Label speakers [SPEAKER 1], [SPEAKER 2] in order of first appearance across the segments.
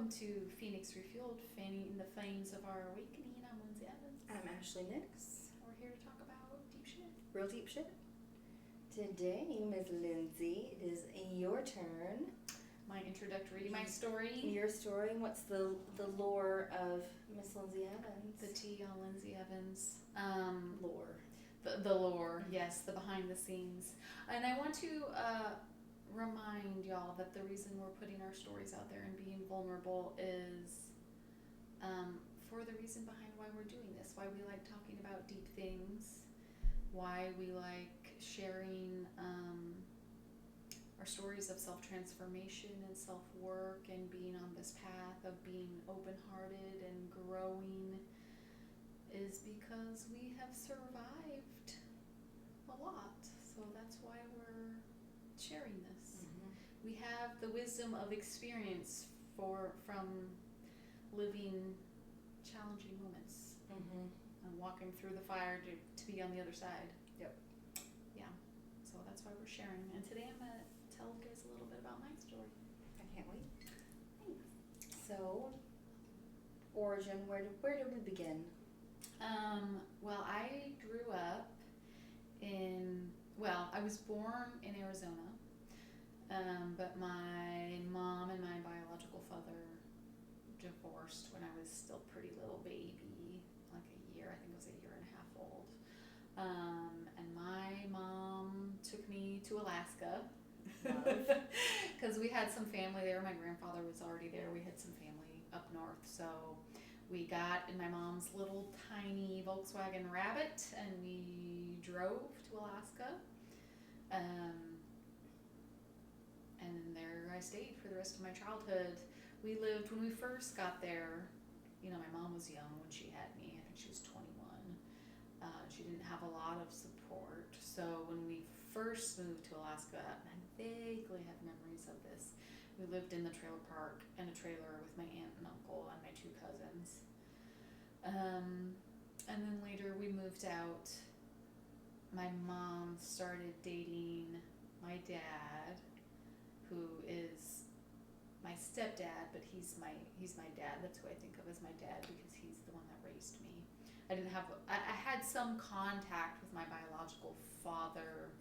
[SPEAKER 1] Welcome to Phoenix Refueled, fanning the flames of our awakening. I'm Lindsey Evans.
[SPEAKER 2] I'm Ashley Nix.
[SPEAKER 1] We're here to talk about deep shit.
[SPEAKER 2] Real deep shit. Today, Ms. Lindsey, it is your turn.
[SPEAKER 1] My introductory, my story.
[SPEAKER 2] Your story. What's the lore of Miss Lindsey Evans?
[SPEAKER 1] The tea on Lindsey Evans.
[SPEAKER 2] Lore.
[SPEAKER 1] The lore, yes, the behind the scenes. And I want to remind y'all that the reason we're putting our stories out there and being vulnerable is for the reason behind why we're doing this, why we like talking about deep things, why we like sharing our stories of self-transformation and self-work and being on this path of being open-hearted and growing, is because we have survived a lot. So that's why we're sharing this.
[SPEAKER 2] Mm-hmm.
[SPEAKER 1] We have the wisdom of experience from living challenging moments and walking through the fire to be on the other side.
[SPEAKER 2] Yep.
[SPEAKER 1] Yeah. So that's why we're sharing. And today I'm going to tell you guys a little bit about my story.
[SPEAKER 2] I can't wait.
[SPEAKER 1] Thanks.
[SPEAKER 2] So, origin, where did we begin?
[SPEAKER 1] Well, I grew up I was born in Arizona, but my mom and my biological father divorced when I was still pretty little baby, like a year, I think it was a year and a half old. And my mom took me to Alaska because we had some family there. My grandfather was already there. We had some family up north, so we got in my mom's little tiny Volkswagen Rabbit and we drove to Alaska. And there I stayed for the rest of my childhood. When we first got there, my mom was young when she had me. I think she was 21. She didn't have a lot of support. So when we first moved to Alaska, and I vaguely have memories of this, we lived in the trailer park in a trailer with my aunt and uncle and my two cousins. And then later we moved out. My mom started dating my dad, who is my stepdad, but he's my dad. That's who I think of as my dad because he's the one that raised me. I had some contact with my biological father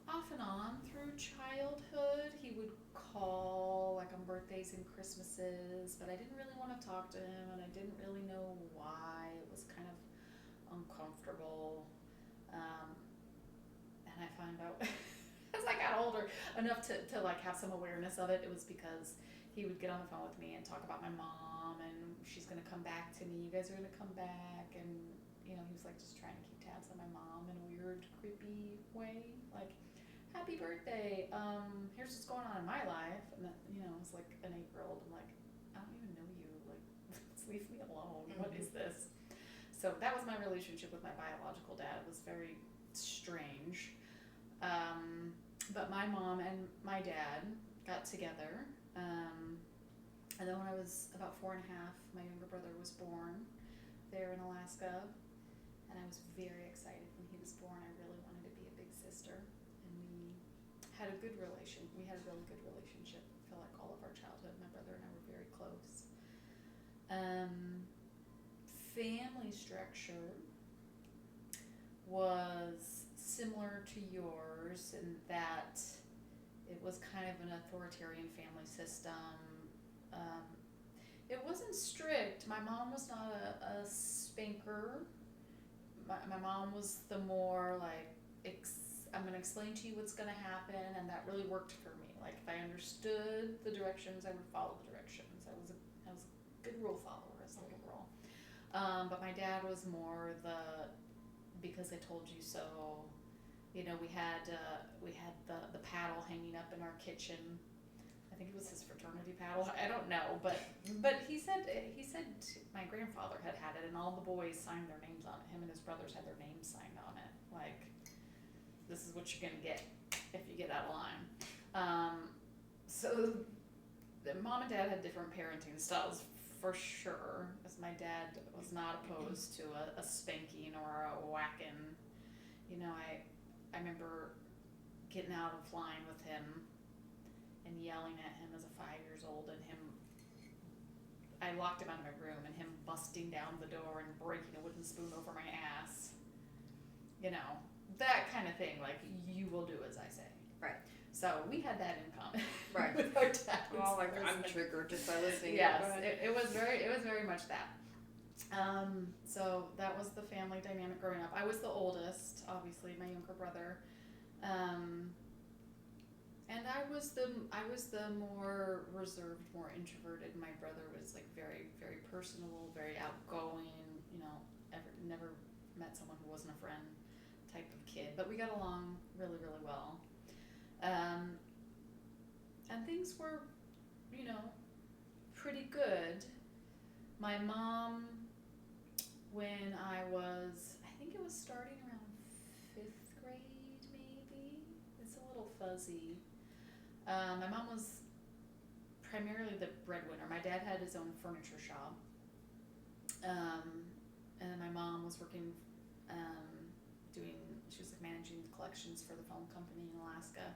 [SPEAKER 1] off and on through childhood. He would call like on birthdays and Christmases, but I didn't really want to talk to him and I didn't really know why. It was kind of uncomfortable. And I found out as I got older enough to like have some awareness of it, it was because he would get on the phone with me and talk about my mom and she's going to come back to me. You guys are going to come back. And, he was like just trying to keep tabs on my mom in a weird, creepy way. Like, happy birthday. Here's what's going on in my life. And that, I was like an 8-year-old. I'm like, I don't even know you. Like, leave me alone. Mm-hmm. What is this? So that was my relationship with my biological dad. It was very strange. But my mom and my dad got together. And then when I was about 4 and a half, my younger brother was born there in Alaska. And I was very excited when he was born. I really wanted to be a big sister. And we had a really good relationship. I feel like all of our childhood, my brother and I were very close. Family structure was similar to yours in that it was kind of an authoritarian family system. It wasn't strict. My mom was not a spanker. My mom was the more like, I'm going to explain to you what's going to happen, and that really worked for me. Like, if I understood the directions, I would follow the directions. I was a good rule follower as a little girl. But my dad was more because I told you so. We had the paddle hanging up in our kitchen. I think it was his fraternity paddle. I don't know, but he said my grandfather had it, and all the boys signed their names on it. Him and his brothers had their names signed on it. Like, this is what you're gonna get if you get out of line. So the mom and dad had different parenting styles for sure, as my dad was not opposed to a spanking or a whacking. I remember getting out of line with him and yelling at him as a 5 years old, and him, I locked him out of my room, and him busting down the door and breaking a wooden spoon over my ass. You know, that kind of thing, like, you will do as I say.
[SPEAKER 2] Right.
[SPEAKER 1] So we had that in common.
[SPEAKER 2] Right.
[SPEAKER 1] With our dads.
[SPEAKER 2] Well, like, I'm triggered just by listening.
[SPEAKER 1] Yes, it was very much that. So that was the family dynamic growing up. I was the oldest, obviously, my younger brother. And I was the more reserved, more introverted. My brother was like very, very personable, very outgoing, you know, never met someone who wasn't a friend type of kid. But we got along really, really well. And things were, you know, pretty good. My mom, when I think it was starting around 5th grade, maybe. It's a little fuzzy. My mom was primarily the breadwinner. My dad had his own furniture shop. And my mom was working, she was like managing the collections for the phone company in Alaska.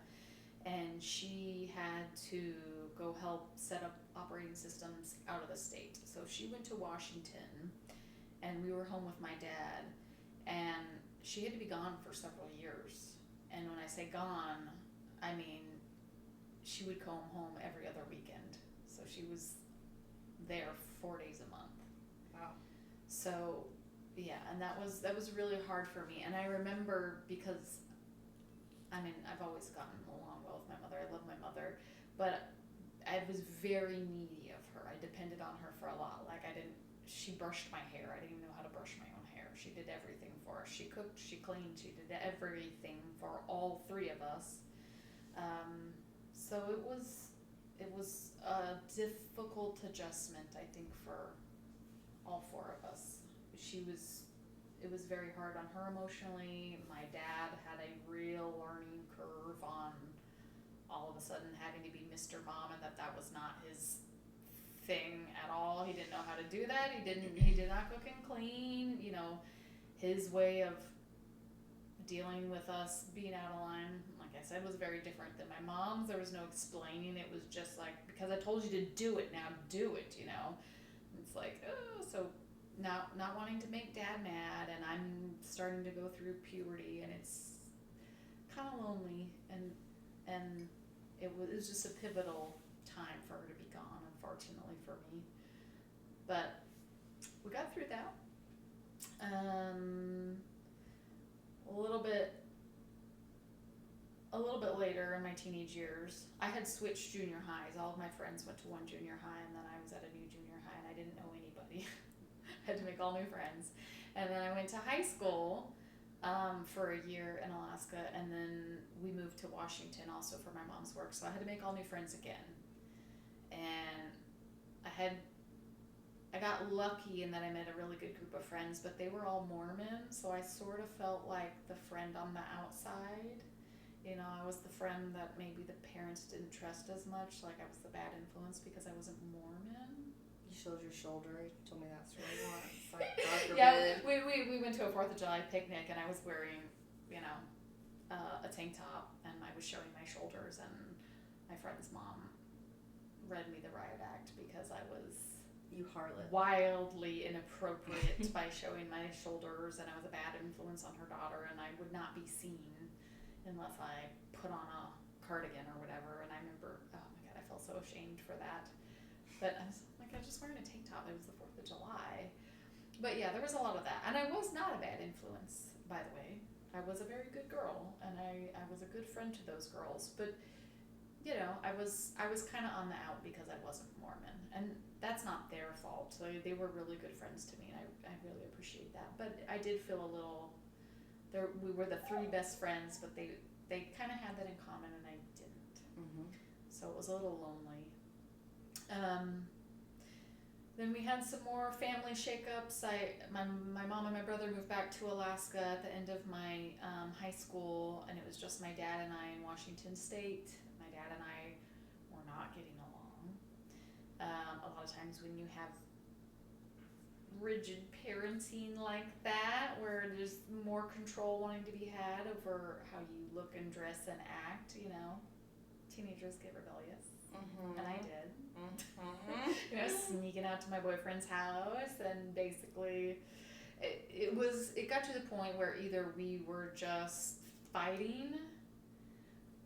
[SPEAKER 1] And she had to go help set up operating systems out of the state. So she went to Washington, and we were home with my dad, and she had to be gone for several years. And when I say gone, I mean she would come home every other weekend. So she was there 4 days a month.
[SPEAKER 2] Wow.
[SPEAKER 1] So yeah, and that was really hard for me. And I remember, because I mean, I've always gotten along well with my mother. I love my mother, but I was very needy of her. I depended on her for a lot. Like, she brushed my hair. I didn't even know how to brush my own hair. She did everything for us. She cooked, she cleaned, she did everything for all 3 of us. So it was a difficult adjustment, I think, for all 4 of us. It was very hard on her emotionally. My dad had a real learning curve on all of a sudden having to be Mr. Mom, and that was not his thing at all. He didn't know how to do that. He did not cook and clean. You know, his way of dealing with us being out of line, like I said, was very different than my mom's. There was no explaining. It was just like, because I told you to do it, now do it, you know. It's like, oh, so not wanting to make Dad mad, and I'm starting to go through puberty, and it's kind of lonely, and it was just a pivotal time for her to be gone, unfortunately for me. But we got through that. A little bit later in my teenage years, I had switched junior highs. All of my friends went to one junior high, and then I was at a new junior high, and I didn't know anybody. Had to make all new friends. And then I went to high school for a year in Alaska, and then we moved to Washington also for my mom's work, so I had to make all new friends again. And I got lucky in that I met a really good group of friends, but they were all Mormon, so I sort of felt like the friend on the outside. You know, I was the friend that maybe the parents didn't trust as much, like I was the bad influence because I wasn't Mormon.
[SPEAKER 2] You showed your shoulder. You told me that story once. Like, God forbid.
[SPEAKER 1] Yeah, we went to a 4th of July picnic, and I was wearing, you know, a tank top, and I was showing my shoulders, and my friend's mom read me the riot act because I was
[SPEAKER 2] You harlot.
[SPEAKER 1] wildly inappropriate by showing my shoulders, and I was a bad influence on her daughter, and I would not be seen unless I put on a cardigan or whatever. And I remember, oh my God, I felt so ashamed for that. But I was like, I was just wearing a tank top. It was the 4th of July. But yeah, there was a lot of that. And I was not a bad influence, by the way. I was a very good girl, and I was a good friend to those girls. But, you know, I was kind of on the out because I wasn't Mormon. And that's not their fault. So they were really good friends to me, and I really appreciate that. But I did feel a little, we were the 3 best friends, but they kind of had that in common, and I didn't.
[SPEAKER 2] Mm-hmm.
[SPEAKER 1] So it was a little lonely. Then we had some more family shakeups. My mom and my brother moved back to Alaska at the end of my high school, and it was just my dad and I in Washington State. My dad and I were not getting along. A lot of times when you have rigid parenting like that, where there's more control wanting to be had over how you look and dress and act, you know, teenagers get rebellious.
[SPEAKER 2] Mm-hmm.
[SPEAKER 1] And I did.
[SPEAKER 2] Mm-hmm.
[SPEAKER 1] You know, sneaking out to my boyfriend's house, and basically it got to the point where either we were just fighting,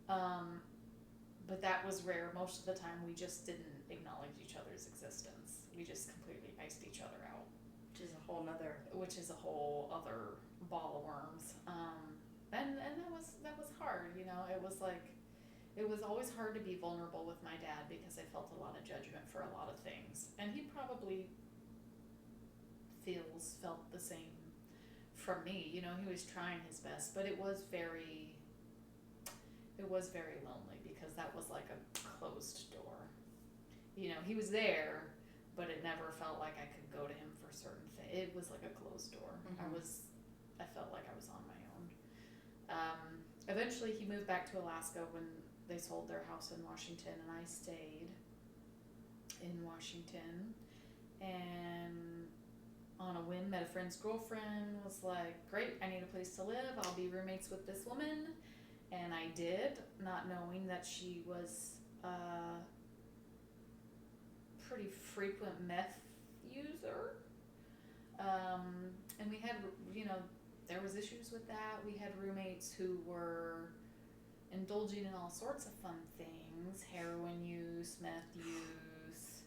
[SPEAKER 1] but that was rare. Most of the time we just didn't acknowledge each other's existence. We just completely iced each other out. Which is a whole other ball of worms. And that was hard, you know. It was always hard to be vulnerable with my dad because I felt a lot of judgment for a lot of things. And he probably felt the same from me. You know, he was trying his best, but it was very lonely because that was like a closed door. You know, he was there, but it never felt like I could go to him for certain things. It was like a closed door.
[SPEAKER 2] Mm-hmm.
[SPEAKER 1] I felt like I was on my own. Eventually he moved back to Alaska when they sold their house in Washington, and I stayed in Washington, and on a whim met a friend's girlfriend, was like, great, I need a place to live, I'll be roommates with this woman. And I did, not knowing that she was a pretty frequent meth user. And we had, you know, there was issues with that. We had roommates who were indulging in all sorts of fun things: heroin use, meth use.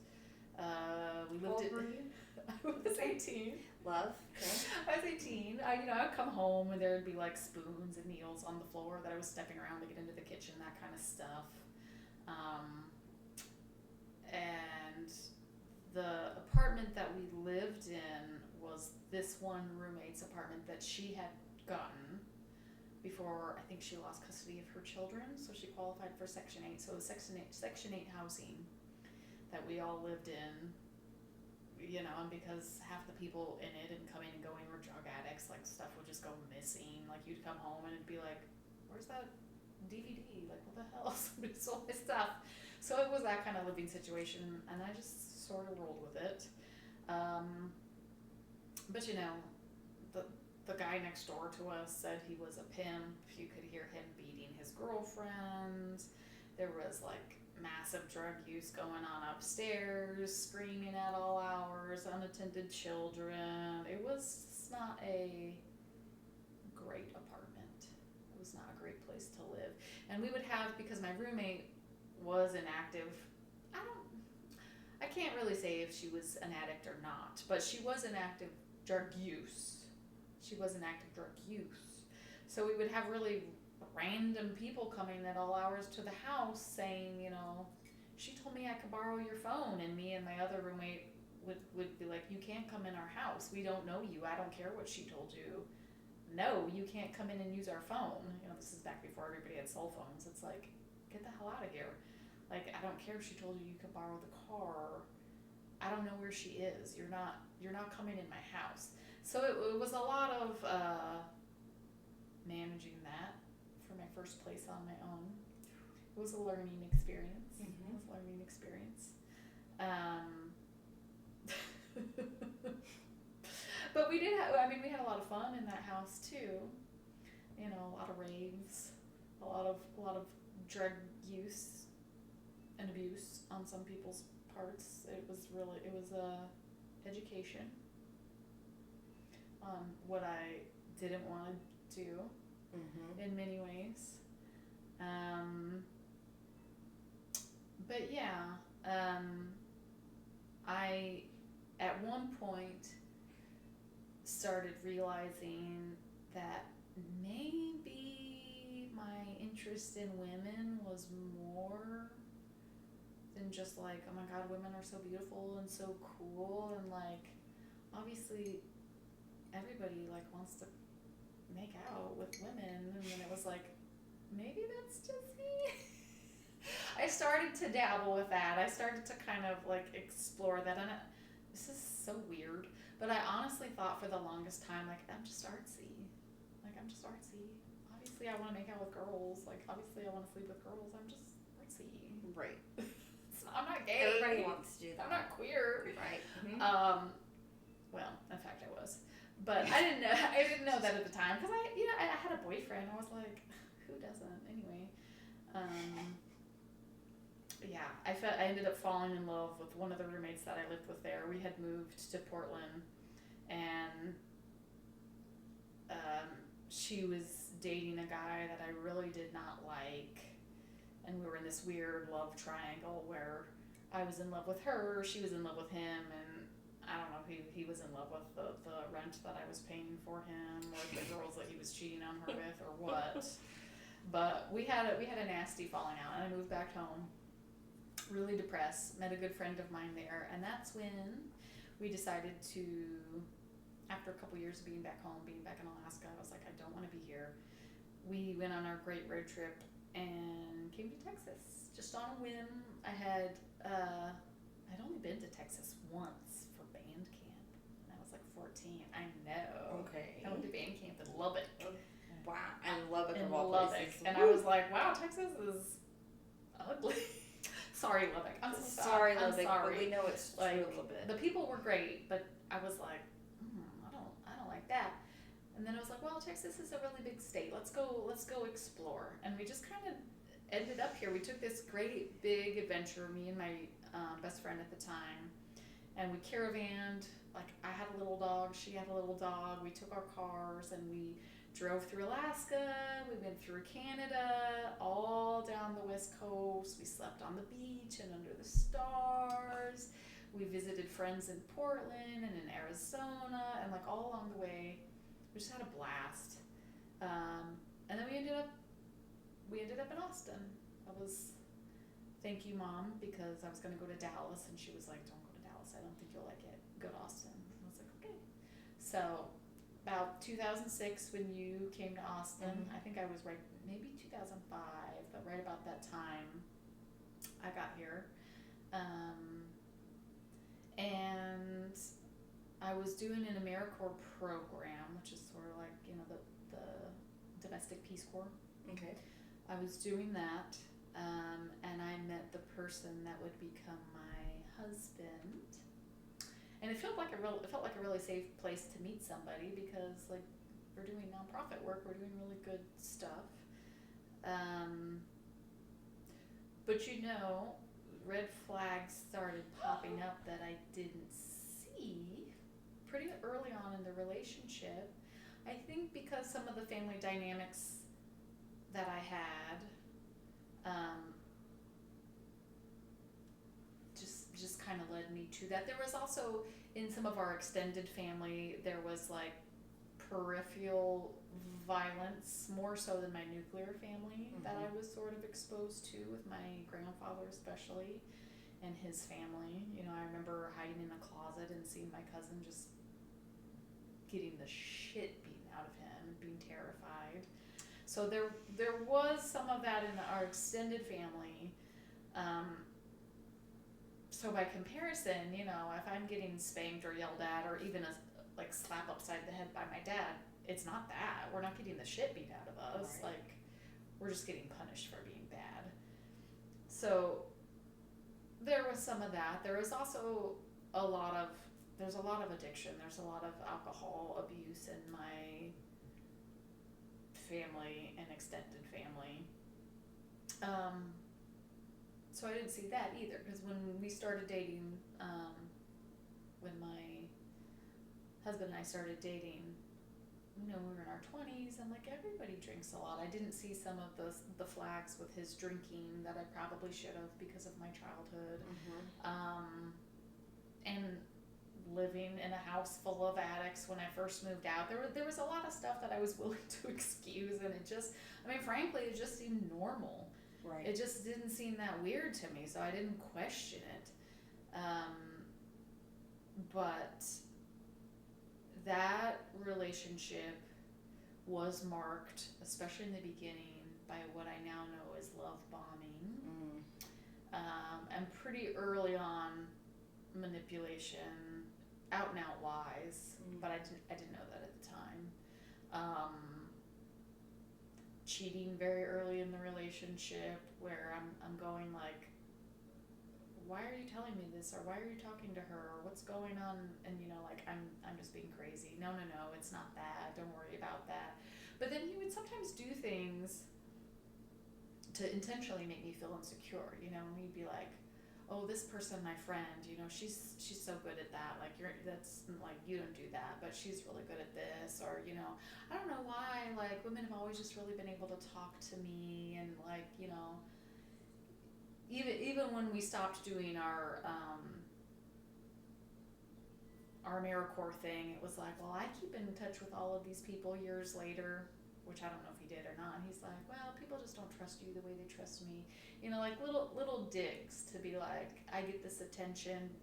[SPEAKER 1] We lived.
[SPEAKER 2] How old were you?
[SPEAKER 1] I was 18.
[SPEAKER 2] Love. Okay.
[SPEAKER 1] I was 18. I'd come home and there'd be like spoons and needles on the floor that I was stepping around to get into the kitchen, that kind of stuff. And the apartment that we lived in was this one roommate's apartment that she had gotten before I think she lost custody of her children, so she qualified for Section 8. So it was Section 8 housing that we all lived in, you know, and because half the people in it and coming and going were drug addicts, like stuff would just go missing. Like you'd come home and it'd be like, where's that DVD? Like what the hell? Somebody stole my stuff. So it was that kind of living situation, and I just sort of rolled with it. But you know, the guy next door to us said he was a pimp. You could hear him beating his girlfriend. There was like massive drug use going on upstairs, screaming at all hours, unattended children. It was not a great apartment. It was not a great place to live. And we would have, because my roommate was an active, I can't really say if she was an addict or not, but she was an active drug use. So we would have really random people coming at all hours to the house saying, you know, she told me I could borrow your phone, and me and my other roommate would be like, you can't come in our house. We don't know you. I don't care what she told you. No, you can't come in and use our phone. You know, this is back before everybody had cell phones. It's like, get the hell out of here. Like, I don't care if she told you you could borrow the car. I don't know where she is. You're not coming in my house. So it was a lot of managing that for my first place on my own. It was a learning experience.
[SPEAKER 2] Mm-hmm.
[SPEAKER 1] It was a learning experience. But we did we had a lot of fun in that house too. You know, a lot of raves, a lot of drug use and abuse on some people's parts. It was education on what I didn't want to do. Mm-hmm. In many ways. But yeah, I at one point started realizing that maybe my interest in women was more than just like, oh my god, women are so beautiful and so cool, and like obviously everybody like wants to make out with women, and then it was like, maybe that's just me. I started to dabble with that. I started to kind of like explore that, and this is so weird, but I honestly thought for the longest time, like, I'm just artsy. Obviously I want to make out with girls. Like, obviously I want to sleep with girls. I'm just artsy.
[SPEAKER 2] Right.
[SPEAKER 1] I'm not gay.
[SPEAKER 2] Everybody wants to do that.
[SPEAKER 1] I'm not queer.
[SPEAKER 2] Right. Mm-hmm.
[SPEAKER 1] Well, in fact I was. But I didn't know that at the time, because I had a boyfriend. I was like, who doesn't anyway? I ended up falling in love with one of the roommates that I lived with there. We had moved to Portland, and she was dating a guy that I really did not like, and we were in this weird love triangle where I was in love with her, she was in love with him, and I don't know if he was in love with the rent that I was paying for him, or the girls that he was cheating on her with, or what. But we had a nasty falling out, and I moved back home, really depressed. Met a good friend of mine there, and that's when we decided to, after a couple years of being back home, being back in Alaska, I was like, I don't want to be here. We went on our great road trip and came to Texas just on a whim. I'd only been to Texas once for band camp, and I was like 14. I know.
[SPEAKER 2] Okay.
[SPEAKER 1] I went to band camp in Lubbock.
[SPEAKER 2] Wow. And Lubbock
[SPEAKER 1] In
[SPEAKER 2] of all
[SPEAKER 1] Lubbock,
[SPEAKER 2] places.
[SPEAKER 1] and I was like, wow, Texas is ugly. Sorry, Lubbock. I'm so
[SPEAKER 2] sorry,
[SPEAKER 1] I'm
[SPEAKER 2] Lubbock,
[SPEAKER 1] sorry.
[SPEAKER 2] but we know it's
[SPEAKER 1] Like,
[SPEAKER 2] true a little bit.
[SPEAKER 1] the people were great, but I was like, I don't like that. And then I was like, well, Texas is a really big state. Let's go explore. And we just kind of ended up here. We took this great big adventure, me and my best friend at the time, and we caravanned. Like, I had a little dog, she had a little dog. We took our cars and we drove through Alaska. We went through Canada, all down the West Coast. We slept on the beach and under the stars. We visited friends in Portland and in Arizona, and like all along the way, we just had a blast. And then we ended up in Austin. Thank you, Mom, because I was going to go to Dallas, and she was like, don't go to Dallas. I don't think you'll like it. Go to Austin. And I was like, okay. So about 2006, when you came to Austin, I think I was right, maybe 2005, but right about that time, I got here. And I was doing an AmeriCorps program, which is sort of like, the domestic Peace Corps.
[SPEAKER 2] Okay.
[SPEAKER 1] I was doing that, and I met the person that would become my husband. And it felt like a really safe place to meet somebody, because like, we're doing nonprofit work, we're doing really good stuff. But red flags started popping up that I didn't see pretty early on in the relationship. I think because some of the family dynamics that I had, just kind of led me to that. There was also, in some of our extended family, there was like peripheral violence, more so than my nuclear family, that I was sort of exposed to, with my grandfather especially, and his family. I remember hiding in a closet and seeing my cousin just getting the shit beaten out of him and being terrified. So there was some of that in our extended family. So by comparison, if I'm getting spanked or yelled at, or even a slap upside the head by my dad, it's not that. We're not getting the shit beat out of us.
[SPEAKER 2] Right.
[SPEAKER 1] Like, we're just getting punished for being bad. So there was some of that. There was also there's a lot of addiction. There's a lot of alcohol abuse in my family and extended family. So I didn't see that either, because when we started dating, when my husband and I started dating, we were in our 20s, and like, everybody drinks a lot. I didn't see some of the flags with his drinking that I probably should have, because of my childhood. And living in a house full of addicts when I first moved out, there was a lot of stuff that I was willing to excuse, and frankly, it just seemed normal.
[SPEAKER 2] Right.
[SPEAKER 1] It just didn't seem that weird to me, so I didn't question it. But that relationship was marked, especially in the beginning, by what I now know as love bombing. And pretty early on, manipulation, out and out lies, but I didn't know that at the time. Cheating very early in the relationship, where I'm going like, why are you telling me this, or why are you talking to her, or what's going on? And I'm just being crazy. No, it's not that. Don't worry about that. But then he would sometimes do things to intentionally make me feel insecure, you know, and he'd be like, oh, this person, my friend, you know, she's so good at that, like that's like, you don't do that, but she's really good at this, or, you know, I don't know why, like, women have always just really been able to talk to me, and like, you know, even when we stopped doing our AmeriCorps thing, it was like, well, I keep in touch with all of these people years later, which I don't know if he did or not. He's like, well, people just don't trust you the way they trust me. You know, like little digs to be like, I get this attention.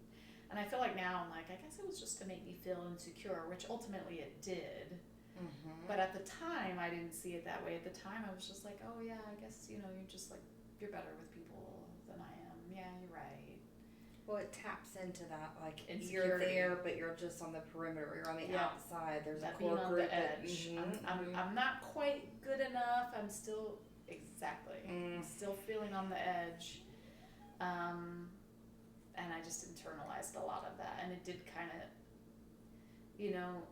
[SPEAKER 1] And I feel like now I'm like, I guess it was just to make me feel insecure, which ultimately it did.
[SPEAKER 2] Mm-hmm.
[SPEAKER 1] But at the time, I didn't see it that way. At the time, I was just like, oh yeah, I guess, you know, you're just like, you're better with people than I am. Yeah, you're right.
[SPEAKER 2] Well, it taps into that, like, you're
[SPEAKER 1] Insecurity.
[SPEAKER 2] there, but you're just on the perimeter. You're on the
[SPEAKER 1] Yeah.
[SPEAKER 2] outside. There's
[SPEAKER 1] That
[SPEAKER 2] a
[SPEAKER 1] being
[SPEAKER 2] core
[SPEAKER 1] on
[SPEAKER 2] group
[SPEAKER 1] the edge. I'm not quite good enough. I'm still, exactly. I'm still feeling on the edge. And I just internalized a lot of that. And it did kind of, you know,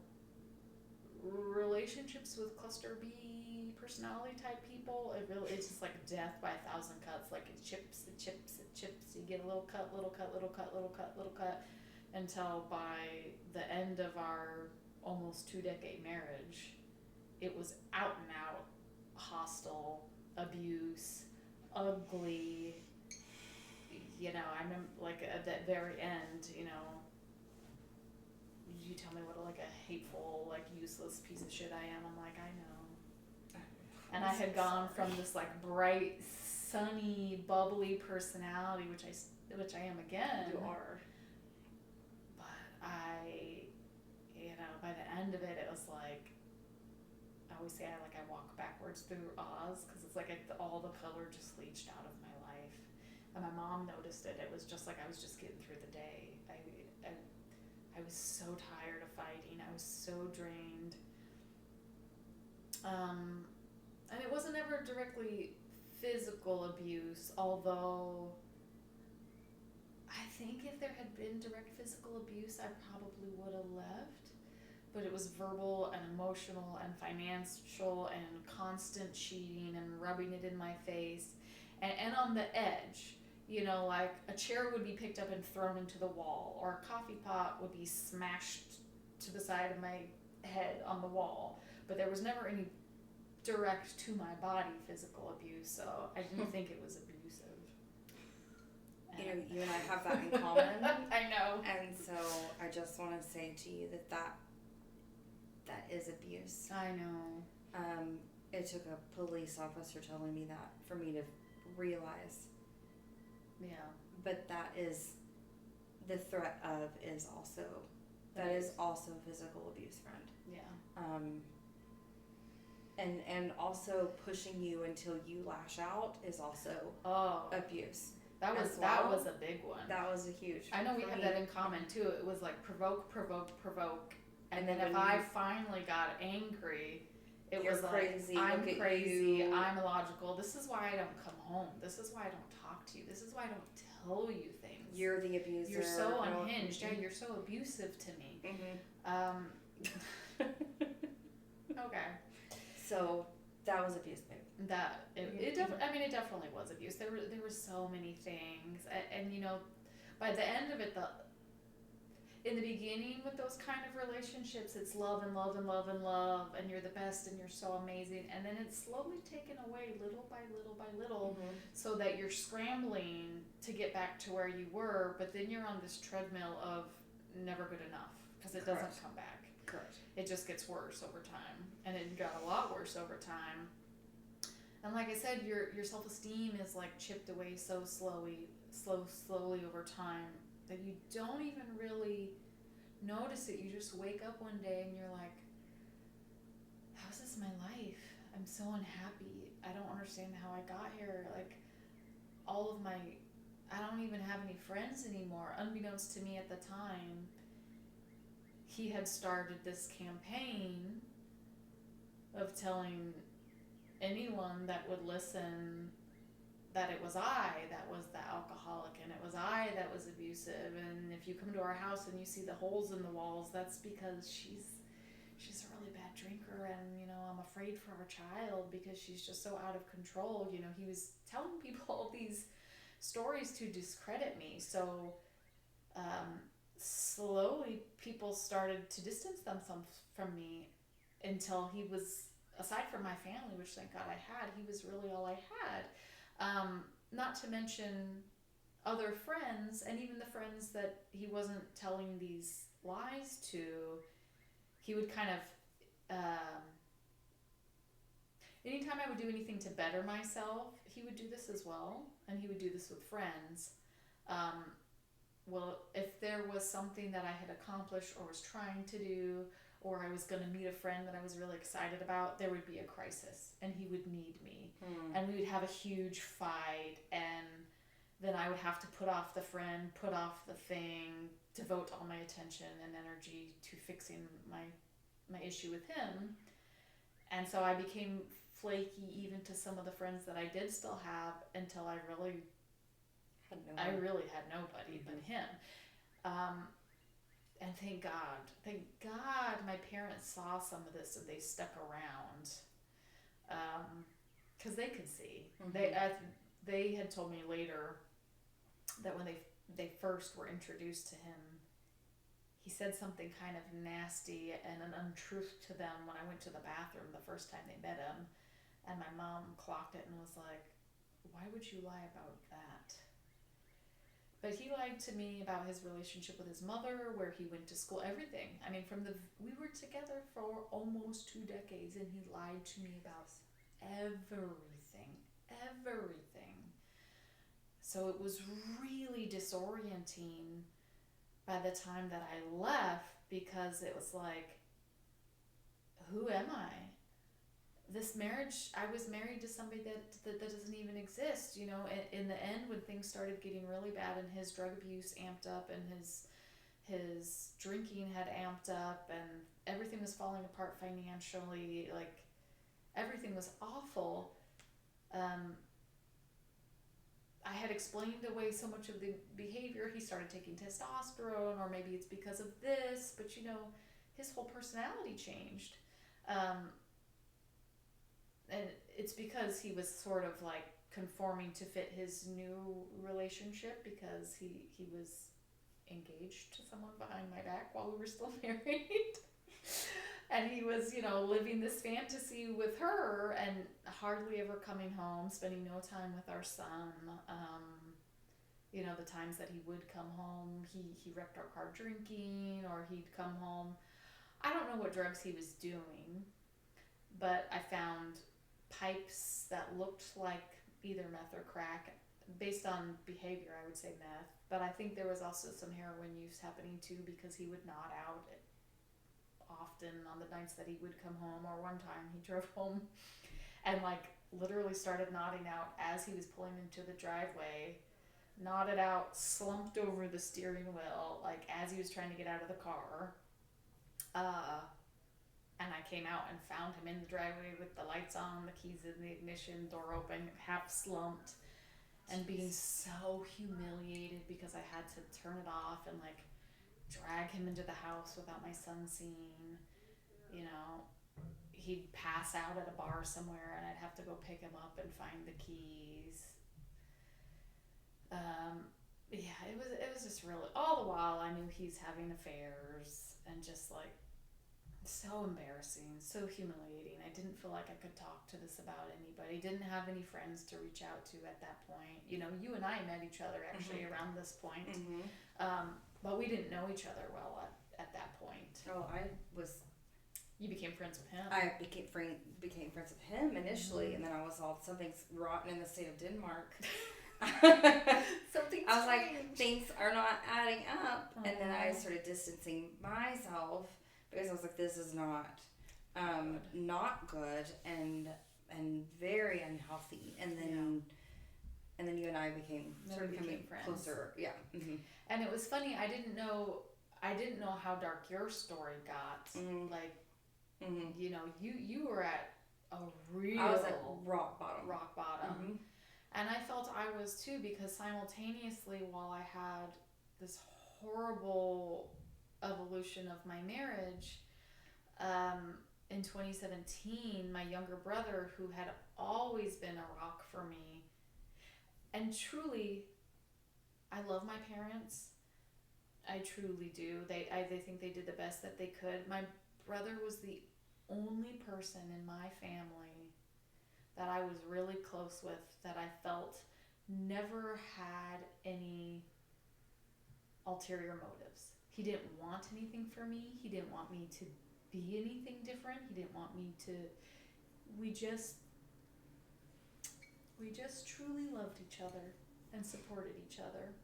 [SPEAKER 1] relationships with cluster B personality type people, it's just like death by 1,000 cuts. Like it chips. You get a little cut, little cut, little cut, little cut, little cut, until by the end of our almost 2-decade marriage, it was out and out hostile, abuse, ugly. You know, I remember like at that very end, you know, you tell me what like a hateful, like useless piece of shit I am. I'm like, I know. And I had gone from this like bright, sunny, bubbly personality, which I am again.
[SPEAKER 2] You are.
[SPEAKER 1] But I, you know, by the end of it, it was like, I always say I walk backwards through Oz, because it's like all the color just leached out of my life. And my mom noticed it. It was just like I was just getting through the day. I was so tired of fighting. I was so drained. And it wasn't ever directly physical abuse, although I think if there had been direct physical abuse, I probably would have left. But it was verbal and emotional and financial and constant cheating and rubbing it in my face. And on the edge, you know, like a chair would be picked up and thrown into the wall, or a coffee pot would be smashed to the side of my head on the wall. But there was never any direct to my body physical abuse, so I didn't think it was abusive.
[SPEAKER 2] You know, you and I have that in common.
[SPEAKER 1] I know.
[SPEAKER 2] And so I just want to say to you that is abuse.
[SPEAKER 1] I know.
[SPEAKER 2] It took a police officer telling me that for me to realize.
[SPEAKER 1] Yeah.
[SPEAKER 2] But that is, the threat of is also, that is also physical abuse, friend.
[SPEAKER 1] Yeah.
[SPEAKER 2] And also pushing you until you lash out is also abuse.
[SPEAKER 1] That was a big one.
[SPEAKER 2] That was a huge one.
[SPEAKER 1] I know we have that in common too. It was like provoke, and then if I finally got angry, it was like,
[SPEAKER 2] crazy.
[SPEAKER 1] I'm crazy, I'm illogical. This is why I don't come home. This is why I don't talk to you. This is why I don't tell you things.
[SPEAKER 2] You're the abuser.
[SPEAKER 1] You're so unhinged. Yeah, you're so abusive to me.
[SPEAKER 2] Mm-hmm.
[SPEAKER 1] Okay.
[SPEAKER 2] So that was abuse, babe.
[SPEAKER 1] It definitely was abuse. There were so many things, and you know, by the end of it, in the beginning with those kind of relationships, it's love and love and love and love, and you're the best and you're so amazing, and then it's slowly taken away little by little by little, so that you're scrambling to get back to where you were, but then you're on this treadmill of never good enough, because it doesn't come back.
[SPEAKER 2] Correct.
[SPEAKER 1] It just gets worse over time, and it got a lot worse over time. And like I said, your self-esteem is like chipped away so slowly over time, that you don't even really notice it. You just wake up one day and you're like, how's this my life? I'm so unhappy. I don't understand how I got here. Like, I don't even have any friends anymore. Unbeknownst to me at the time, he had started this campaign of telling anyone that would listen that it was I that was the alcoholic, and it was I that was abusive, and if you come to our house and you see the holes in the walls, that's because she's a really bad drinker, and I'm afraid for our child because she's just so out of control. He was telling people all these stories to discredit me. So slowly people started to distance themselves from me until he was, aside from my family, which thank God I had, he was really all I had. Not to mention other friends, and even the friends that he wasn't telling these lies to, he would kind of, anytime I would do anything to better myself, he would do this as well, and he would do this with friends. Well, if there was something that I had accomplished or was trying to do, or I was going to meet a friend that I was really excited about, there would be a crisis, and he would need me, and we would have a huge fight, and then I would have to put off the friend, put off the thing, devote all my attention and energy to fixing my issue with him. And so I became flaky even to some of the friends that I did still have, until I really had nobody but him. And thank God my parents saw some of this and they stuck around, because they could see. They had told me later that when they first were introduced to him, he said something kind of nasty and an untruth to them when I went to the bathroom the first time they met him, and my mom clocked it and was like, "Why would you lie about that?" But he lied to me about his relationship with his mother, where he went to school, everything. I mean, we were together for almost 2 decades, and he lied to me about everything. So it was really disorienting by the time that I left, because it was like, who am I? This marriage, I was married to somebody that doesn't even exist, in the end, when things started getting really bad and his drug abuse amped up and his drinking had amped up and everything was falling apart financially, like everything was awful. I had explained away so much of the behavior. He started taking testosterone, or maybe it's because of this, but his whole personality changed. And it's because he was sort of like conforming to fit his new relationship, because he was engaged to someone behind my back while we were still married. And he was, living this fantasy with her and hardly ever coming home, spending no time with our son. The times that he would come home, he wrecked our car drinking, or he'd come home. I don't know what drugs he was doing, but I found pipes that looked like either meth or crack. Based on behavior, I would say meth, but I think there was also some heroin use happening too, because he would nod out often on the nights that he would come home. Or one time he drove home and literally started nodding out as he was pulling into the driveway, nodded out, slumped over the steering wheel as he was trying to get out of the car. And I came out and found him in the driveway with the lights on, the keys in the ignition, door open, half slumped, and being so humiliated because I had to turn it off and drag him into the house without my son seeing. He'd pass out at a bar somewhere and I'd have to go pick him up and find the keys. It was just really, all the while I knew he's having affairs, and just so embarrassing, so humiliating. I didn't feel like I could talk to this about anybody. Didn't have any friends to reach out to at that point. You and I met each other actually around this point. But we didn't know each other well at that point.
[SPEAKER 2] Oh,
[SPEAKER 1] You became friends with him.
[SPEAKER 2] I became friends with him initially, and then I was all, something's rotten in the state of Denmark.
[SPEAKER 1] Something's
[SPEAKER 2] I was like, things are not adding up. And then I started distancing myself, because I was like, this is not good and very unhealthy. And then you and I became becoming friends. Closer. Yeah. Mm-hmm.
[SPEAKER 1] And it was funny, I didn't know how dark your story got. You were at a real,
[SPEAKER 2] I was at rock bottom.
[SPEAKER 1] Mm-hmm. And I felt I was too, because simultaneously, while I had this horrible evolution of my marriage, In 2017, my younger brother, who had always been a rock for me, and truly, I love my parents. I truly do. They think they did the best that they could. My brother was the only person in my family that I was really close with, that I felt never had any ulterior motives. He didn't want anything for me. He didn't want me to be anything different. He didn't want me to. We just truly loved each other and supported each other.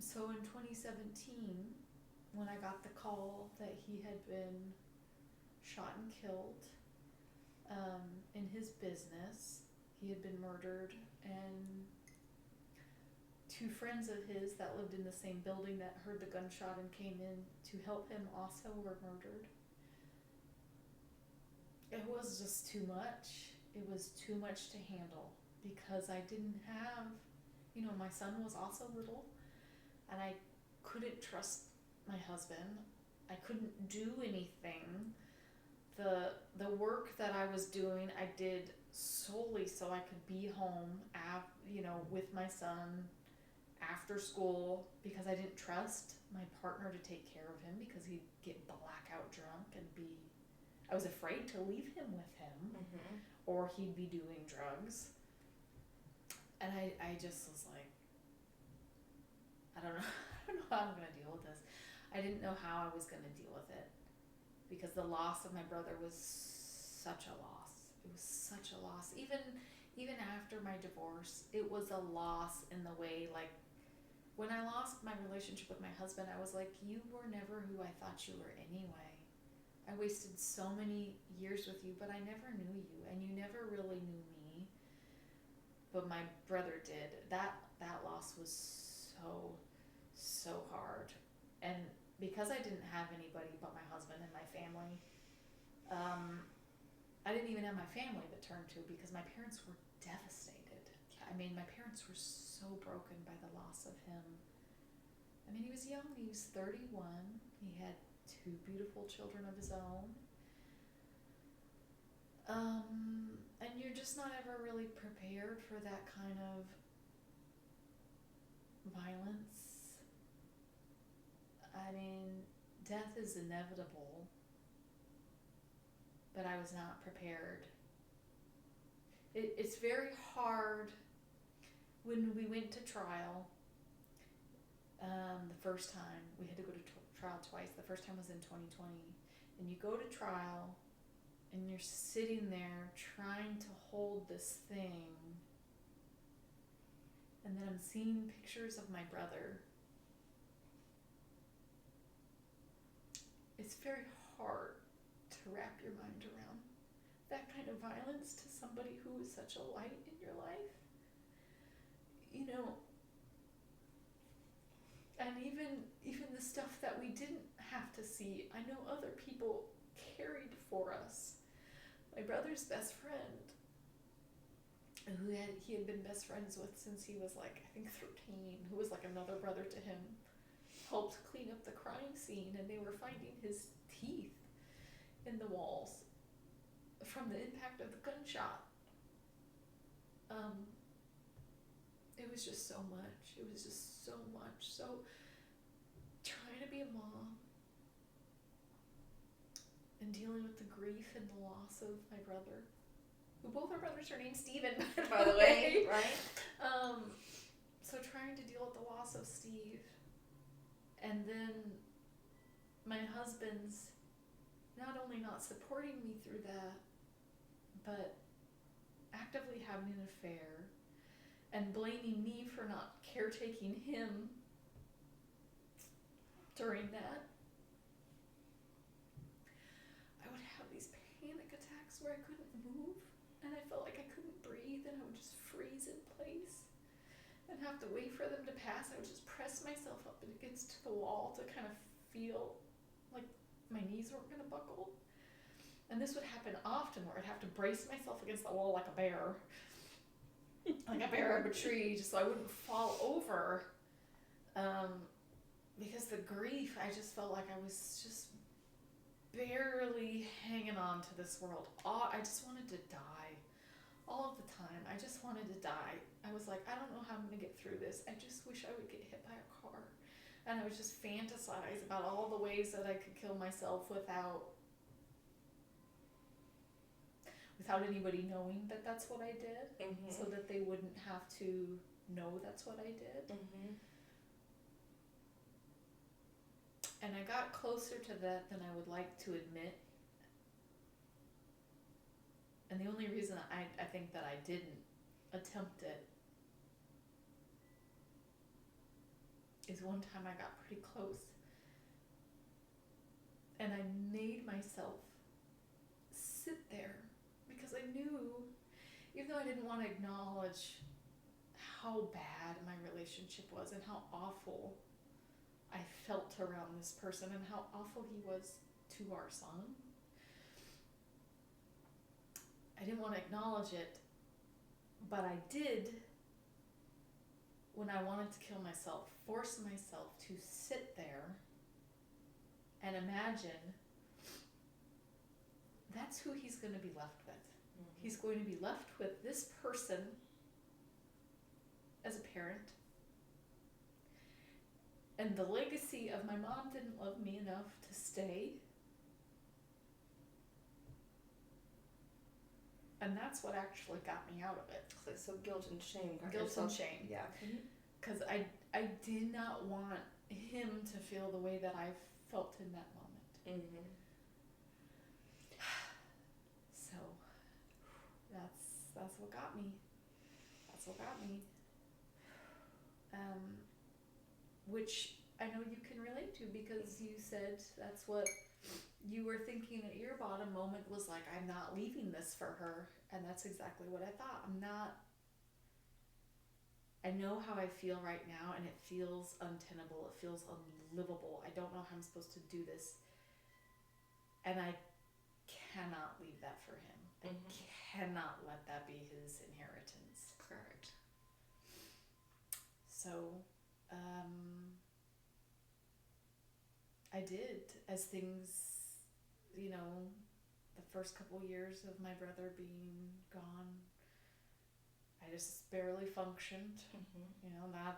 [SPEAKER 1] So in 2017, when I got the call that he had been shot and killed in his business, he had been murdered, and two friends of his that lived in the same building that heard the gunshot and came in to help him also were murdered. It was just too much. It was too much to handle, because I didn't have, my son was also little, and I couldn't trust my husband. I couldn't do anything. The work that I was doing, I did solely so I could be home, with my son after school, because I didn't trust my partner to take care of him, because he'd get blackout drunk and I was afraid to leave him with him, or he'd be doing drugs. And I just was like, I don't know how I'm going to deal with this. I didn't know how I was going to deal with it, because the loss of my brother was such a loss. It was such a loss. Even after my divorce, it was a loss in the way, like, when I lost my relationship with my husband, I was like, you were never who I thought you were anyway. I wasted so many years with you, but I never knew you, and you never really knew me. But my brother did. That loss was so hard. And because I didn't have anybody but my husband and my family, I didn't even have my family to turn to, because my parents were devastated. I mean, my parents were so broken by the loss of him. I mean, he was young. He was 31. He had 2 beautiful children of his own. And you're just not ever really prepared for that kind of violence. I mean, death is inevitable, but I was not prepared. It's very hard. When we went to trial, the first time, we had to go to trial twice. The first time was in 2020. And you go to trial, and you're sitting there trying to hold this thing. And then I'm seeing pictures of my brother. It's very hard to wrap your mind around that kind of violence to somebody who is such a light in your life. And even the stuff that we didn't have to see, I know other people carried for us. My brother's best friend, who he had been best friends with since he was like, I think 13, who was like another brother to him, helped clean up the crime scene, and they were finding his teeth in the walls from the impact of the gunshot. It was just so much. It was just so much. So trying to be a mom and dealing with the grief and the loss of my brother, who both our brothers are named Steven, by the way, right? So trying to deal with the loss of Steve, and then my husband's not only not supporting me through that, but actively having an affair and blaming me for not caretaking him during that. I would have these panic attacks where I couldn't move, and I felt like I couldn't breathe, and I would just freeze in place and have to wait for them to pass. I would just press myself up against the wall to kind of feel like my knees weren't going to buckle. And this would happen often, where I'd have to brace myself against the wall like a bear, like a bear up a tree, just so I wouldn't fall over. Because the grief, I just felt like I was just barely hanging on to this world. I just wanted to die all of the time. I just wanted to die. I was like, I don't know how I'm going to get through this. I just wish I would get hit by a car. And I would just fantasize about all the ways that I could kill myself without anybody knowing that that's what I did, so that they wouldn't have to know that's what I did. And I got closer to that than I would like to admit. And the only reason I think that I didn't attempt it is one time I got pretty close. And I made myself sit there because I knew, even though I didn't want to acknowledge how bad my relationship was and how awful I felt around this person and how awful he was to our son, I didn't want to acknowledge it, but I did, when I wanted to kill myself, force myself to sit there and imagine that's who he's going to be left with. He's going to be left with this person as a parent. And the legacy of my mom didn't love me enough to stay. And that's what actually got me out of it.
[SPEAKER 2] So guilt and shame.
[SPEAKER 1] Guilt and shame.
[SPEAKER 2] Yeah.
[SPEAKER 1] Because I did not want him to feel the way that I felt in that moment. So that's what got me. That's what got me. Which I know you can relate to, because you said that's what you were thinking at your bottom moment was like, I'm not leaving this for her. And that's exactly what I thought. I know how I feel right now, and it feels untenable. It feels unlivable. I don't know how I'm supposed to do this. And I cannot leave that for him. I cannot let that be his inheritance.
[SPEAKER 2] Correct.
[SPEAKER 1] So, I did, as things, the first couple years of my brother being gone, I just barely functioned.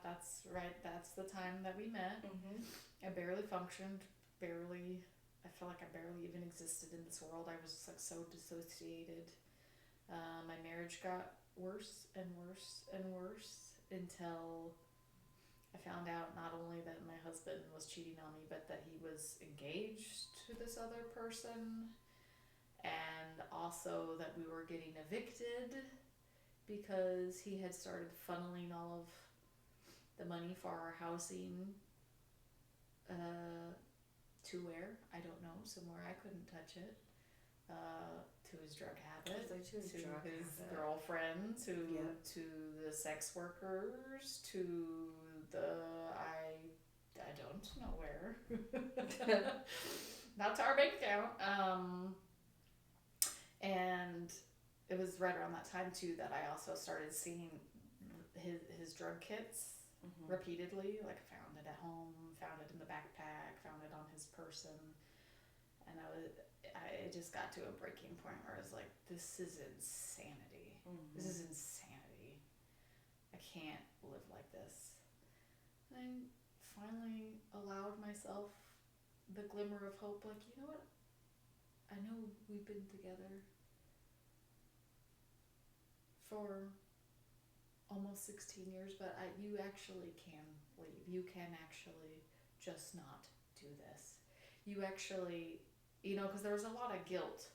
[SPEAKER 1] That's right. That's the time that we met. I barely functioned, I felt like I barely even existed in this world. I was just like so dissociated. My marriage got worse and worse and worse until I found out not only that my husband was cheating on me, but that he was engaged to this other person, and also that we were getting evicted because he had started funneling all of the money for our housing to where? I don't know, somewhere I couldn't touch it. To his drug habit, to his girlfriends, to the sex workers, to the I don't know where. Not to our bank account. And it was right around that time too that I also started seeing his drug kits repeatedly. Like, I found it at home, found it in the backpack, found it on his person, and I just got to a breaking point where I was like, this is insanity. This is insanity. I can't live like this. And I finally allowed myself the glimmer of hope, like, you know what? I know we've been together for almost 16 years, but you actually can leave. You can actually just not do this. You actually, because there was a lot of guilt.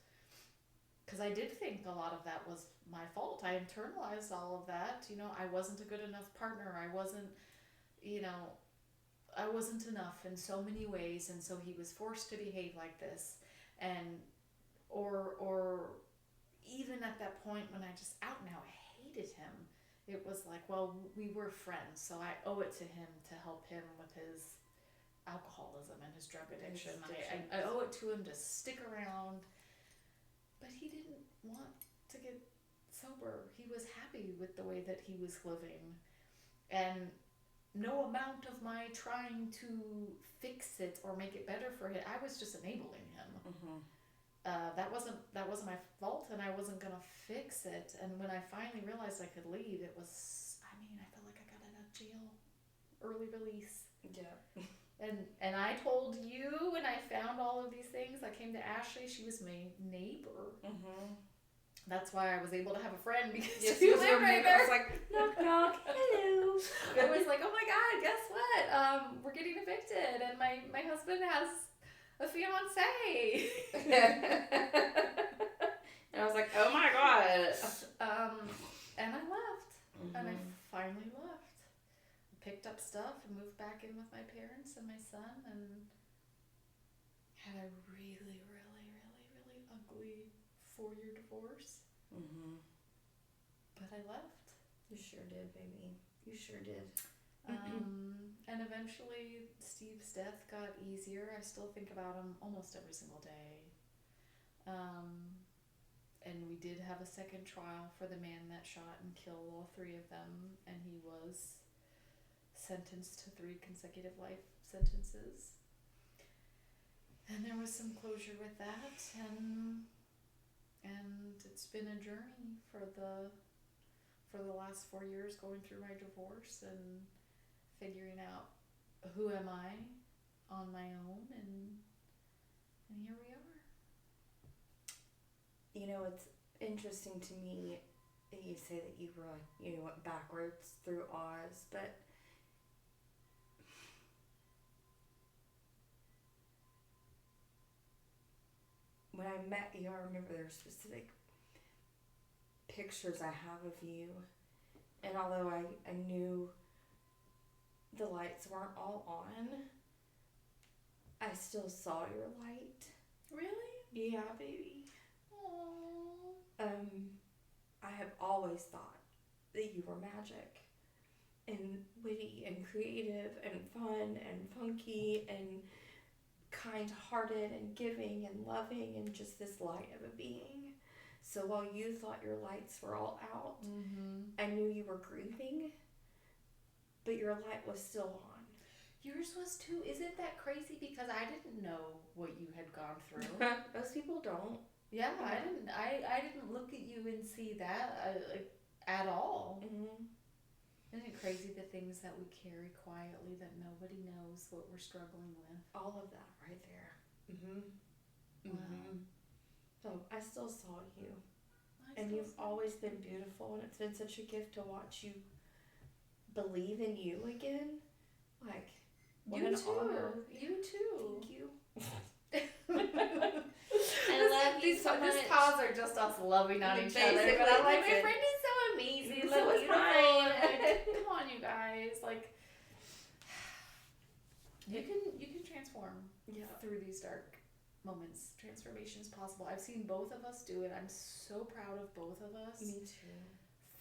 [SPEAKER 1] Because I did think a lot of that was my fault. I internalized all of that. I wasn't a good enough partner. I wasn't enough in so many ways, and so he was forced to behave like this. And or even at that point when I just out now hated him, it was like, well, we were friends, so I owe it to him to help him with his alcoholism and his drug addiction. I owe it to him to stick around. But he didn't want to get sober. He was happy with the way that he was living. And no amount of my trying to fix it or make it better for him. I was just enabling him.
[SPEAKER 2] Mm-hmm.
[SPEAKER 1] That wasn't my fault, and I wasn't gonna fix it. And when I finally realized I could leave, it was. I mean, I felt like I got out of jail, early release.
[SPEAKER 2] Yeah.
[SPEAKER 1] And I told you when I found all of these things. I came to Ashley. She was my neighbor.
[SPEAKER 2] Mm-hmm.
[SPEAKER 1] That's why I was able to have a friend, because
[SPEAKER 2] Yes,
[SPEAKER 1] you lived right there.
[SPEAKER 2] I was like, knock knock, hello.
[SPEAKER 1] I was like, oh my god, guess what? We're getting evicted, and my husband has a fiance.
[SPEAKER 2] And I was like, oh my god.
[SPEAKER 1] And I left,
[SPEAKER 2] Mm-hmm.
[SPEAKER 1] and I finally left. Picked up stuff and moved back in with my parents and my son, and had a really, really, really, really ugly 4-year divorce.
[SPEAKER 2] Mm-hmm.
[SPEAKER 1] But I left.
[SPEAKER 2] You sure did, baby. You sure did.
[SPEAKER 1] And eventually Steve's death got easier. I still think about him almost every single day. And we did have a second trial for the man that shot and killed all 3 of them, and he was sentenced to 3 consecutive life sentences. And there was some closure with that, and it's been a journey for the last 4 years, going through my divorce and figuring out who am I on my own, and here we are.
[SPEAKER 2] You know, it's interesting to me that you say that you went backwards through Oz, but when I met you, I remember there were specific pictures I have of you, and although I knew the lights weren't all on, I still saw your light.
[SPEAKER 1] Really?
[SPEAKER 2] Yeah, baby.
[SPEAKER 1] Aww.
[SPEAKER 2] I have always thought that you were magic and witty and creative and fun and funky and kind-hearted and giving and loving and just this light of a being. So while you thought your lights were all out,
[SPEAKER 1] Mm-hmm.
[SPEAKER 2] I knew you were grieving, but your light was still on.
[SPEAKER 1] Yours was too. Isn't that crazy? Because I didn't know what you had gone through.
[SPEAKER 2] Most people don't.
[SPEAKER 1] Yeah, I didn't look at you and see that at all.
[SPEAKER 2] Mm-hmm.
[SPEAKER 1] Isn't it crazy, the things that we carry quietly that nobody knows what we're struggling with?
[SPEAKER 2] All of that right there. Mm-hmm.
[SPEAKER 1] Wow.
[SPEAKER 2] Mm-hmm. So I still saw you. And you've always been beautiful, and it's been such a gift to watch you believe in you again. Like, what an honor.
[SPEAKER 1] You too.
[SPEAKER 2] Thank you.
[SPEAKER 1] I love you so much. These pods are just us loving on each other. But I'm like, my friend is so amazing, so beautiful. Like, come on, you guys. Like, you can transform through these dark moments. Transformation is possible. I've seen both of us do it. I'm so proud of both of us.
[SPEAKER 2] Me too.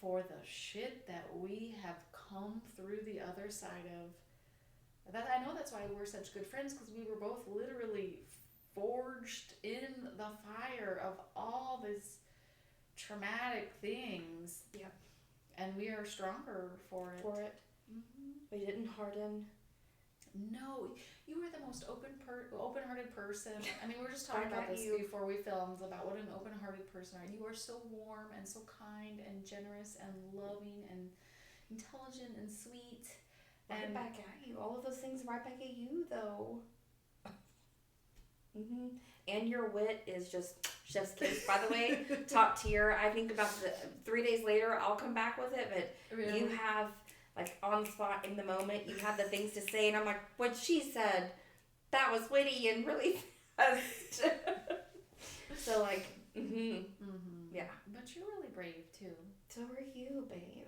[SPEAKER 1] For the shit that we have come through the other side of. That I know that's why we're such good friends, because we were both literally forged in the fire of all these traumatic things.
[SPEAKER 2] Yep.
[SPEAKER 1] And we are stronger for it. Mm-hmm.
[SPEAKER 2] We didn't harden.
[SPEAKER 1] No, you were the most open-hearted person. I mean, we were just talking about this before we filmed, about what an open-hearted person are. You are so warm and so kind and generous and loving and intelligent and sweet.
[SPEAKER 2] Right back at you. All of those things right back at you, though. Mm-hmm. And your wit is just chef's kiss. By the way, top tier. I think about 3 days later, I'll come back with it, but really? You have, like, on the spot, in the moment, you have the things to say, and I'm like, what she said, that was witty and really fast. So, like, yeah.
[SPEAKER 1] But you're really brave, too.
[SPEAKER 2] So are you, babe.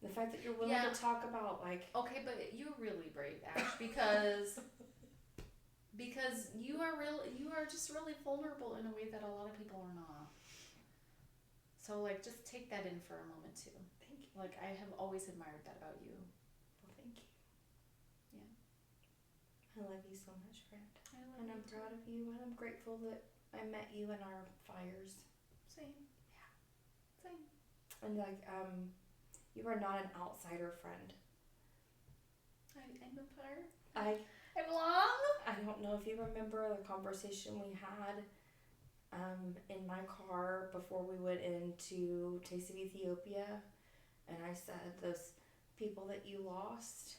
[SPEAKER 2] The fact that you're willing to talk about, like...
[SPEAKER 1] Okay, but you're really brave, Ash, because you are just really vulnerable in a way that a lot of people are not. So, like, just take that in for a moment, too.
[SPEAKER 2] Thank you.
[SPEAKER 1] Like, I have always admired that about you.
[SPEAKER 2] Well, thank you.
[SPEAKER 1] Yeah.
[SPEAKER 2] I love you so much, friend.
[SPEAKER 1] I'm
[SPEAKER 2] proud of you, and I'm grateful that I met you in our fires.
[SPEAKER 1] Same.
[SPEAKER 2] Yeah.
[SPEAKER 1] Same.
[SPEAKER 2] And, like, you are not an outsider friend.
[SPEAKER 1] I'm a part.
[SPEAKER 2] I
[SPEAKER 1] belong.
[SPEAKER 2] I don't know if you remember the conversation we had in my car before we went into Taste of Ethiopia, and I said those people that you lost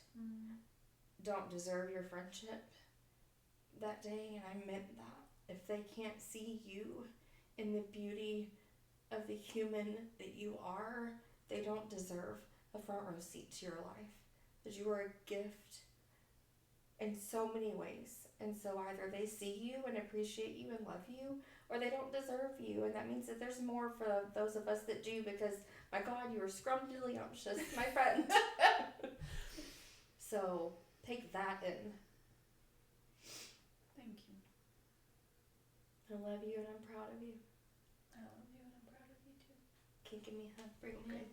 [SPEAKER 2] don't deserve your friendship that day, and I meant that. If they can't see you in the beauty of the human that you are, they don't deserve a front row seat to your life. Because you are a gift in so many ways. And so either they see you and appreciate you and love you, or they don't deserve you. And that means that there's more for those of us that do, because, my God, you are scrumptious, my friend. So take that in.
[SPEAKER 1] Thank you.
[SPEAKER 2] I love you and I'm proud of you.
[SPEAKER 1] I love you and I'm proud of you too.
[SPEAKER 2] Can you give me a hug? Bring me in.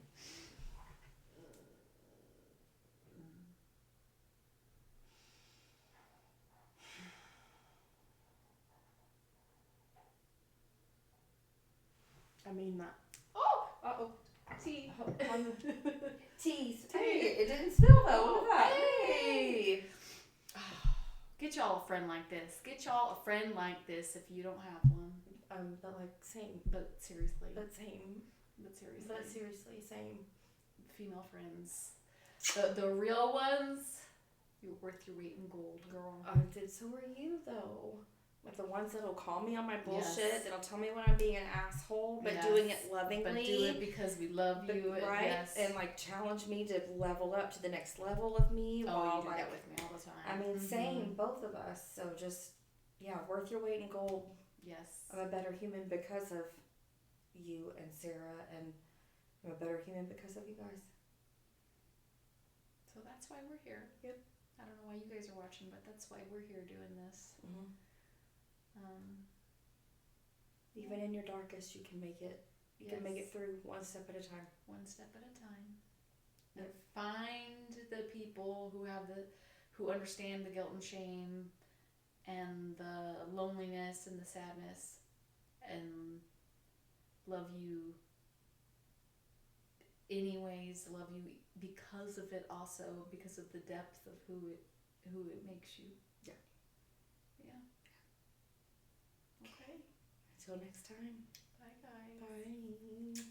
[SPEAKER 2] I mean that.
[SPEAKER 1] Oh!
[SPEAKER 2] Uh-oh.
[SPEAKER 1] Tea.
[SPEAKER 2] Tea. Hey, it didn't spill though. Look at that.
[SPEAKER 1] Hey! Get y'all a friend like this. Get y'all a friend like this if you don't have one.
[SPEAKER 2] But like, same.
[SPEAKER 1] But seriously.
[SPEAKER 2] But same.
[SPEAKER 1] But seriously.
[SPEAKER 2] But seriously, same.
[SPEAKER 1] Female friends. The real ones, you're worth your weight in gold, girl.
[SPEAKER 2] So are you though. Like the ones that'll call me on my bullshit,
[SPEAKER 1] Yes.
[SPEAKER 2] that'll tell me when I'm being an asshole, but
[SPEAKER 1] Yes.
[SPEAKER 2] doing it lovingly.
[SPEAKER 1] But do it because we love you.
[SPEAKER 2] Right?
[SPEAKER 1] Yes.
[SPEAKER 2] And like challenge me to level up to the next level of me.
[SPEAKER 1] Oh,
[SPEAKER 2] while,
[SPEAKER 1] you do
[SPEAKER 2] like,
[SPEAKER 1] that with me all the time.
[SPEAKER 2] I mean, same, both of us. So just, yeah, worth your weight in gold.
[SPEAKER 1] Yes.
[SPEAKER 2] I'm a better human because of you and Sarah, and I'm a better human because of you guys.
[SPEAKER 1] So that's why we're here.
[SPEAKER 2] Yep.
[SPEAKER 1] I don't know why you guys are watching, but that's why we're here doing this.
[SPEAKER 2] Mm-hmm. Even in your darkest, you can make it. You can make it through one step at a time.
[SPEAKER 1] One step at a time.
[SPEAKER 2] Yep.
[SPEAKER 1] And find the people who understand the guilt and shame and the loneliness and the sadness, and love you anyways, love you because of it also, because of the depth of who it makes you.
[SPEAKER 2] Yeah.
[SPEAKER 1] Yeah. Okay.
[SPEAKER 2] Until next time.
[SPEAKER 1] Bye, guys.
[SPEAKER 2] Bye.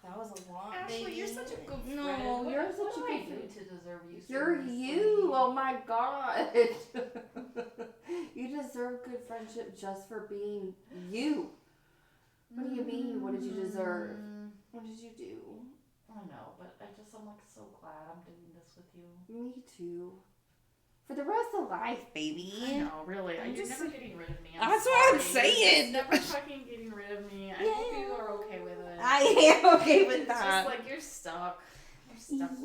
[SPEAKER 2] That was a lot.
[SPEAKER 1] Ashley,
[SPEAKER 2] baby.
[SPEAKER 1] you're such a good friend.
[SPEAKER 2] No,
[SPEAKER 1] What
[SPEAKER 2] you're
[SPEAKER 1] do
[SPEAKER 2] such a
[SPEAKER 1] I
[SPEAKER 2] good
[SPEAKER 1] do
[SPEAKER 2] friend.
[SPEAKER 1] to deserve you?
[SPEAKER 2] You're
[SPEAKER 1] seriously?
[SPEAKER 2] you. Oh my God. You deserve good friendship just for being you. What do you mean? What did you deserve? What did you do?
[SPEAKER 1] I know, but I'm like so glad I'm doing this with you.
[SPEAKER 2] Me too. For the rest of life, baby.
[SPEAKER 1] I know, really.
[SPEAKER 2] I'm
[SPEAKER 1] You're
[SPEAKER 2] just-
[SPEAKER 1] never getting rid of me.
[SPEAKER 2] That's what I'm
[SPEAKER 1] sorry. You're
[SPEAKER 2] saying.
[SPEAKER 1] just never fucking getting rid of me. I hope you are okay with it.
[SPEAKER 2] I am okay with
[SPEAKER 1] It's
[SPEAKER 2] that.
[SPEAKER 1] just like you're stuck. You're stuck with